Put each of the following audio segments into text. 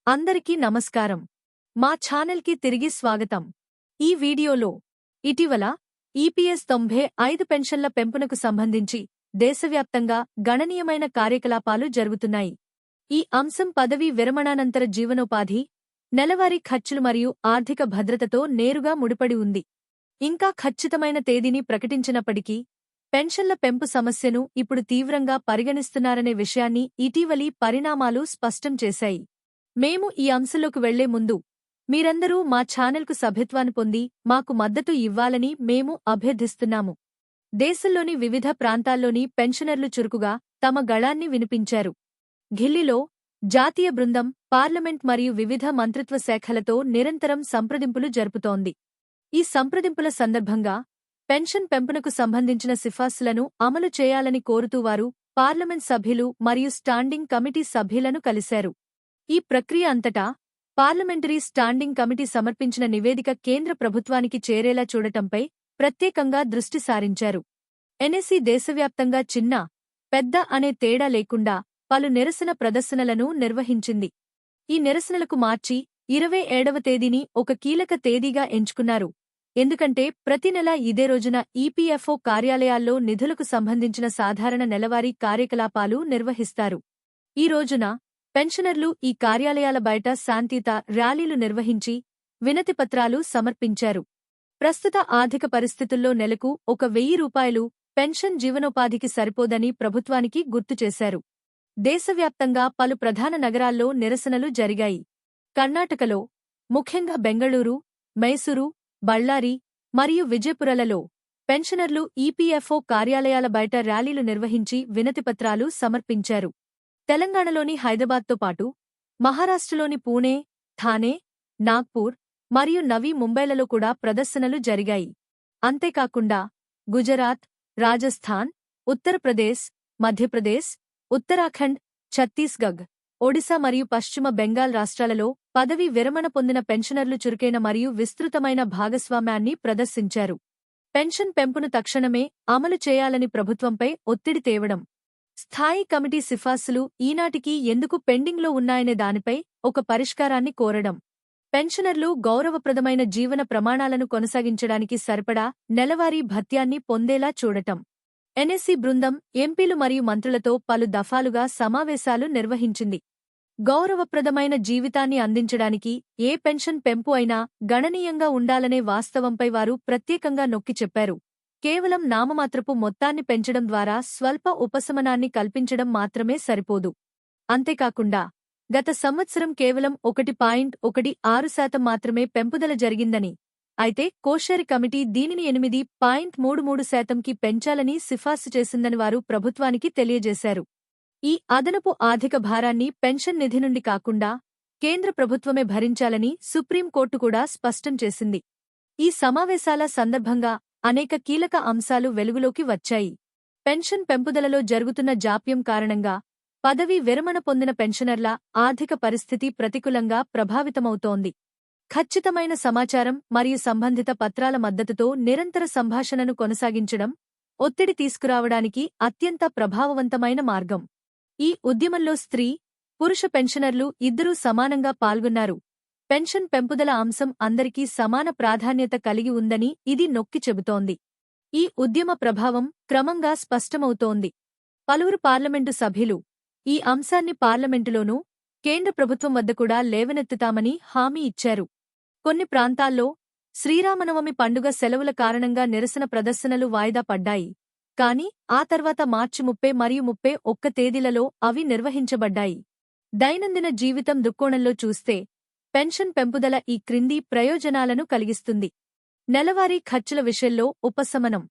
అందరికీ నమస్కారం. మా ఛానల్కి తిరిగి స్వాగతం. ఈ వీడియోలో ఇటీవల ఈపీఎస్ 95 పెన్షన్ల పెంపునకు సంబంధించి దేశవ్యాప్తంగా గణనీయమైన కార్యకలాపాలు జరుగుతున్నాయి. ఈ అంశం పదవీ విరమణానంతర జీవనోపాధి, నెలవారీ ఖర్చులు మరియు ఆర్థిక భద్రతతో నేరుగా ముడిపడి ఉంది. ఇంకా ఖచ్చితమైన తేదీని ప్రకటించినప్పటికీ పెన్షన్ల పెంపు సమస్యను ఇప్పుడు తీవ్రంగా పరిగణిస్తున్నారనే విషయాన్ని ఇటీవలి పరిణామాలు స్పష్టం చేశాయి. మేము ఈ అంశంలోకి వెళ్లే ముందు మీరందరూ మా ఛానల్కు సభ్యత్వాన్ని పొంది మాకు మద్దతు ఇవ్వాలని మేము అభ్యర్థిస్తున్నాము. దేశంలోని వివిధ ప్రాంతాల్లోని పెన్షనర్లు చురుకుగా తమ గళాన్ని వినిపించారు. ఢిల్లీలో జాతీయ బృందం పార్లమెంట్ మరియు వివిధ మంత్రిత్వ శాఖలతో నిరంతరం సంప్రదింపులు జరుపుతోంది. ఈ సంప్రదింపుల సందర్భంగా పెన్షన్ పెంపునకు సంబంధించిన సిఫార్సులను అమలు చేయాలని కోరుతూ వారు పార్లమెంట్ సభ్యులు మరియు స్టాండింగ్ కమిటీ సభ్యులను కలిశారు. ఈ ప్రక్రియ అంతటా పార్లమెంటరీ స్టాండింగ్ కమిటీ సమర్పించిన నివేదిక కేంద్ర ప్రభుత్వానికి చేరేలా చూడటంపై ప్రత్యేకంగా దృష్టి సారించారు. ఎన్ఎస్ఈ దేశవ్యాప్తంగా చిన్న, పెద్ద అనే తేడా లేకుండా పలు నిరసన ప్రదర్శనలను నిర్వహించింది. ఈ నిరసనలకు మార్చి 27వ తేదీని ఒక కీలక తేదీగా ఎంచుకున్నారు. ఎందుకంటే ప్రతి నెల ఇదే రోజున ఈపీఎఫ్ఓ కార్యాలయాల్లో నిధులకు సంబంధించిన సాధారణ నెలవారీ కార్యకలాపాలు నిర్వహిస్తారు. ఈ రోజున పెన్షనర్లు ఈ కార్యాలయాల బయట శాంతియుత ర్యాలీలు నిర్వహించి వినతిపత్రాలు సమర్పించారు. ప్రస్తుత ఆర్థిక పరిస్థితుల్లో నెలకు 1,000 రూపాయలు పెన్షన్ జీవనోపాధికి సరిపోదని ప్రభుత్వానికి గుర్తుచేశారు. దేశవ్యాప్తంగా పలు ప్రధాన నగరాల్లో నిరసనలు జరిగాయి. కర్ణాటకలో ముఖ్యంగా బెంగళూరు, మైసూరు, బళ్ళారి మరియు విజయపురలలో పెన్షనర్లు ఈపీఎఫ్ఓ కార్యాలయాల బయట ర్యాలీలు నిర్వహించి వినతిపత్రాలు సమర్పించారు. తెలంగాణలోని హైదరాబాద్తో పాటు మహారాష్ట్రలోని పూణే, థానే, నాగ్పూర్ మరియు నవీ ముంబైలలో కూడా ప్రదర్శనలు జరిగాయి. అంతేకాకుండా గుజరాత్, రాజస్థాన్, ఉత్తరప్రదేశ్, మధ్యప్రదేశ్, ఉత్తరాఖండ్, ఛత్తీస్గఢ్, ఒడిశా మరియు పశ్చిమ బెంగాల్ రాష్ట్రాలలో పదవీ విరమణ పొందిన పెన్షనర్లు చురుకైన మరియు విస్తృతమైన భాగస్వామ్యాన్ని ప్రదర్శించారు. పెన్షన్ పెంపును తక్షణమే అమలు చేయాలని ప్రభుత్వంపై ఒత్తిడి తేవడం, స్థాయీ కమిటీ సిఫార్సులు ఈనాటికి ఎందుకు పెండింగ్లో ఉన్నాయనే దానిపై ఒక పరిష్కారాన్ని కోరడం, పెన్షనర్లు గౌరవప్రదమైన జీవన ప్రమాణాలను కొనసాగించడానికి సరిపడా నెలవారీ భత్యాన్ని పొందేలా చూడటం. ఎన్ఎస్ఈ బృందం ఎంపీలు మరియు మంత్రులతో పలు దఫాలుగా సమావేశాలు నిర్వహించింది. గౌరవప్రదమైన జీవితాన్ని అందించడానికి ఏ పెన్షన్ పెంపు అయినా గణనీయంగా ఉండాలనే వాస్తవంపై వారు ప్రత్యేకంగా నొక్కి చెప్పారు. కేవలం నామమాత్రపు మొత్తాన్ని పెంచడం ద్వారా స్వల్ప ఉపశమనాన్ని కల్పించడం మాత్రమే సరిపోదు. అంతేకాకుండా గత సంవత్సరం కేవలం 1.16% మాత్రమే పెంపుదల జరిగిందని, అయితే కోశ్యారి కమిటీ దీనిని 8.33%కి పెంచాలని సిఫార్సు చేసిందని వారు ప్రభుత్వానికి తెలియజేశారు. ఈ అదనపు ఆర్థిక భారాన్ని పెన్షన్ నిధి నుండి కాకుండా కేంద్ర ప్రభుత్వమే భరించాలని సుప్రీంకోర్టు కూడా స్పష్టం చేసింది. ఈ సమావేశాల సందర్భంగా అనేక కీలక అంశాలు వెలుగులోకి వచ్చాయి. పెన్షన్ పెంపుదలలో జరుగుతున్న జాప్యం కారణంగా పదవీ విరమణ పొందిన పెన్షనర్ల ఆర్థిక పరిస్థితి ప్రతికూలంగా ప్రభావితమవుతోంది. ఖచ్చితమైన సమాచారం మరియు సంబంధిత పత్రాల మద్దతుతో నిరంతర సంభాషణను కొనసాగించడం ఒత్తిడి తీసుకురావడానికి అత్యంత ప్రభావవంతమైన మార్గం. ఈ ఉద్యమంలో స్త్రీ, పురుష పెన్షనర్లు ఇద్దరూ సమానంగా పాల్గొన్నారు. పెన్షన్ పెంపుదల అంశం అందరికీ సమాన ప్రాధాన్యత కలిగి ఉందని ఇది నొక్కి చెబుతోంది. ఈ ఉద్యమ ప్రభావం క్రమంగా స్పష్టమవుతోంది. పలువురు పార్లమెంటు సభ్యులు ఈ అంశాన్ని పార్లమెంటులోనూ కేంద్ర ప్రభుత్వం వద్ద కూడా లేవనెత్తుతామని హామీ ఇచ్చారు. కొన్ని ప్రాంతాల్లో శ్రీరామనవమి పండుగ సెలవుల కారణంగా నిరసన ప్రదర్శనలు వాయిదా పడ్డాయి. కాని ఆ తర్వాత మార్చి 30 మరియు 31 తేదీలలో అవి నిర్వహించబడ్డాయి. దైనందిన జీవితం దృక్కోణంలో చూస్తే పెన్షన్ పెంపుదల ఈ క్రింది ప్రయోజనాలను కలిగిస్తుంది. నెలవారీ ఖర్చుల విషయంలో ఉపశమనం,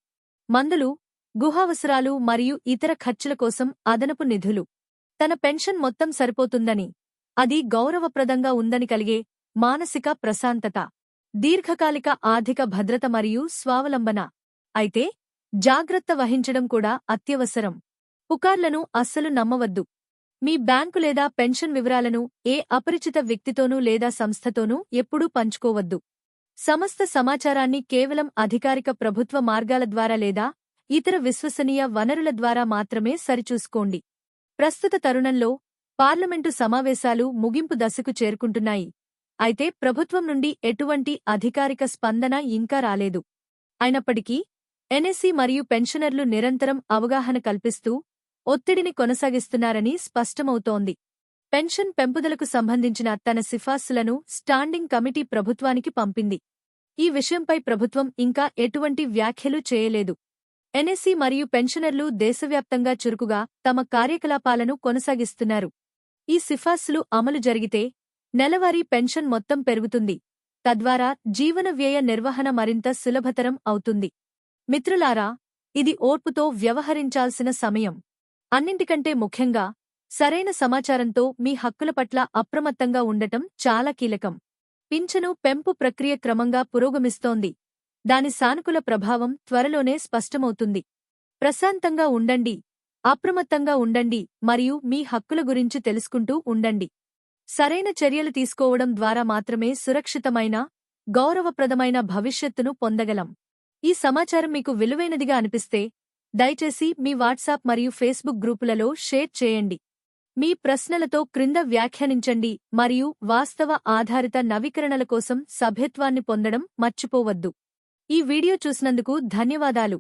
మందులు, గృహావసరాలు మరియు ఇతర ఖర్చుల కోసం అదనపు నిధులు. తన పెన్షన్ మొత్తం సరిపోతుందని, అది గౌరవప్రదంగా ఉందని కలిగే మానసిక ప్రశాంతత. దీర్ఘకాలిక ఆర్థిక భద్రత మరియు స్వావలంబన. అయితే జాగ్రత్త వహించడం కూడా అత్యవసరం. పుకార్లను అస్సలు నమ్మవద్దు. మీ బ్యాంకు లేదా పెన్షన్ వివరాలను ఏ అపరిచిత వ్యక్తితోనూ లేదా సంస్థతోనూ ఎప్పుడూ పంచుకోవద్దు. సమస్త సమాచారాన్ని కేవలం అధికారిక ప్రభుత్వ మార్గాల ద్వారా లేదా ఇతర విశ్వసనీయ వనరుల ద్వారా మాత్రమే సరిచూసుకోండి. ప్రస్తుత తరుణంలో పార్లమెంటు సమావేశాలు ముగింపు దశకు చేరుకుంటున్నాయి. అయితే ప్రభుత్వం నుండి ఎటువంటి అధికారిక స్పందన ఇంకా రాలేదు. అయినప్పటికీ ఎన్ఎస్సి మరియు పెన్షనర్లు నిరంతరం అవగాహన కల్పిస్తూ ఒత్తిడిని కొనసాగిస్తున్నారని స్పష్టమవుతోంది. పెన్షన్ పెంపుదలకు సంబంధించిన తన సిఫార్సులను స్టాండింగ్ కమిటీ ప్రభుత్వానికి పంపింది. ఈ విషయంపై ప్రభుత్వం ఇంకా ఎటువంటి వ్యాఖ్యలు చేయలేదు. ఎన్ఎస్సి మరియు పెన్షనర్లు దేశవ్యాప్తంగా చురుకుగా తమ కార్యకలాపాలను కొనసాగిస్తున్నారు. ఈ సిఫార్సులు అమలు జరిగితే నెలవారీ పెన్షన్ మొత్తం పెరుగుతుంది. తద్వారా జీవన వ్యయ నిర్వహణ మరింత సులభతరం అవుతుంది. మిత్రులారా, ఇది ఓర్పుతో వ్యవహరించాల్సిన సమయం. అన్నింటికంటే ముఖ్యంగా సరైన సమాచారంతో మీ హక్కుల పట్ల అప్రమత్తంగా ఉండటం చాలా కీలకం. పింఛను పెంపు ప్రక్రియ క్రమంగా పురోగమిస్తోంది. దాని సానుకూల ప్రభావం త్వరలోనే స్పష్టమవుతుంది. ప్రశాంతంగా ఉండండి, అప్రమత్తంగా ఉండండి మరియు మీ హక్కుల గురించి తెలుసుకుంటూ ఉండండి. సరైన చర్యలు తీసుకోవడం ద్వారా మాత్రమే సురక్షితమైన, గౌరవప్రదమైన భవిష్యత్తును పొందగలం. ఈ సమాచారం మీకు విలువైనదిగా అనిపిస్తే దయచేసి మీ వాట్సాప్ మరియు ఫేస్బుక్ గ్రూపులలో షేర్ చేయండి. మీ ప్రశ్నలతో క్రింద వ్యాఖ్యానించండి మరియు వాస్తవ ఆధారిత నవీకరణల కోసం సభ్యత్వాన్ని పొందడం మర్చిపోవద్దు. ఈ వీడియో చూసినందుకు ధన్యవాదాలు.